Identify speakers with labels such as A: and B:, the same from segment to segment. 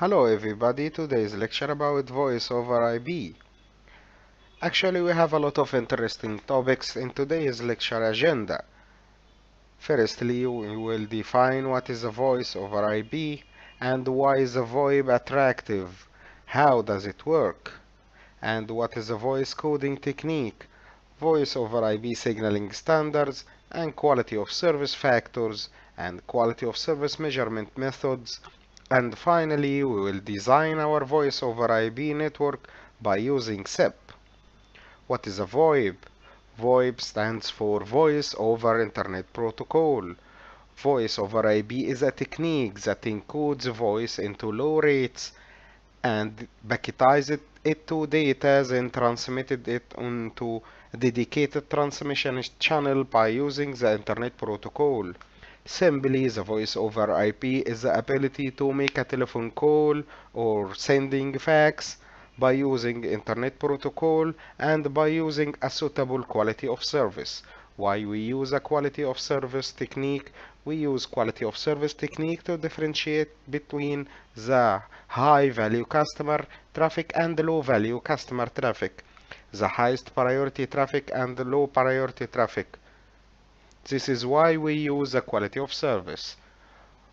A: Hello everybody, today's lecture about voice over IP. Actually, we have a lot of interesting topics in today's lecture agenda. Firstly, we will define what is a voice over IP and why is a VoIP attractive, how does it work, and what is a voice coding technique, voice over IP signaling standards, and quality of service factors, and quality of service measurement methods. And finally, we will design our voice over IP network by using SIP. What is a VoIP? VoIP stands for Voice over Internet Protocol. Voice over IP is a technique that encodes voice into low rates and packetizes it to data, then transmitted it onto a dedicated transmission channel by using the Internet Protocol. Simply, the voice over IP is the ability to make a telephone call or sending fax by using Internet Protocol and by using a suitable quality of service. Why we use a quality of service technique? We use quality of service technique to differentiate between the high value customer traffic and the low value customer traffic, the highest priority traffic and the low priority traffic. This is why we use the quality of service.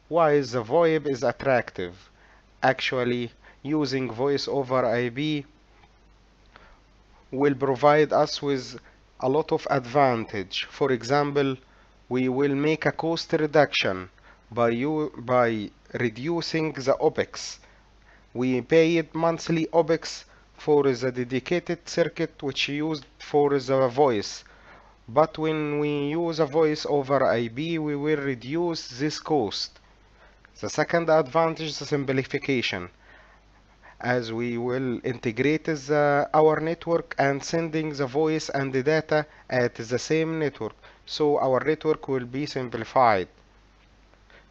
A: Why the VoIP is attractive? Actually, using voice over IP will provide us with a lot of advantage. For example, we will make a cost reduction by reducing the OPEX. We paid monthly OPEX for the dedicated circuit which used for the voice. But when we use a voice over IP, we will reduce this cost. The second advantage is the simplification, as we will integrate our network and sending the voice and the data at the same network, so our network will be simplified.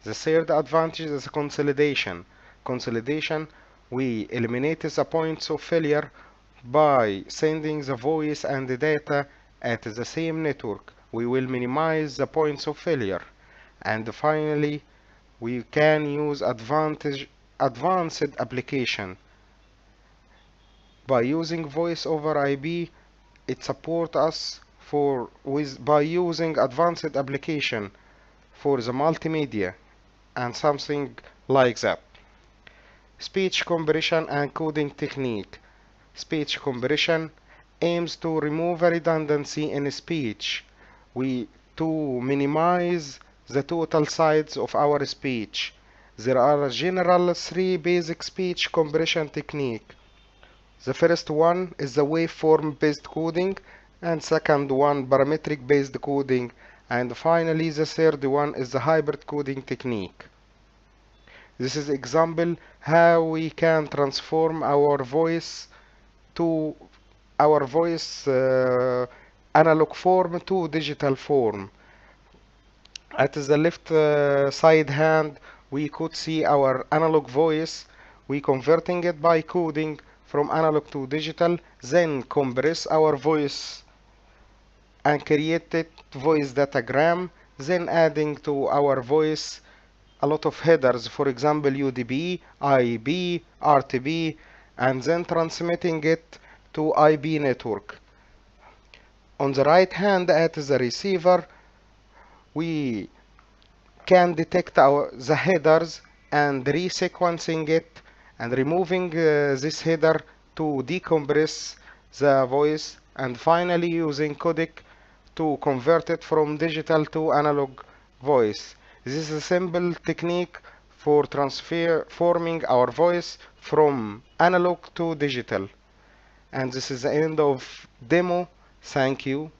A: The third advantage is consolidation. Consolidation, we eliminate the points of failure by sending the voice and the data at the same network. We will minimize the points of failure. And finally, we can use advanced application. By using voice over IP, it supports us by using advanced application for the multimedia and something like that. Speech compression and coding technique. Speech compression aims to remove a redundancy in speech. To minimize the total size of our speech. There are general three basic speech compression technique. The first one is the waveform based coding, and second one parametric based coding, and finally the third one is the hybrid coding technique. This is example how we can transform our voice to analog form to digital form. At the left side hand, we could see our analog voice. We converting it by coding from analog to digital, then compress our voice and create it voice datagram, then adding to our voice a lot of headers, for example UDP, IB, RTB, and then transmitting it to IP network. On the right hand at the receiver, we can detect the headers and resequencing it and removing this header to decompress the voice, and finally using codec to convert it from digital to analog voice. This is a simple technique for transforming our voice from analog to digital. And this is the end of demo. Thank you.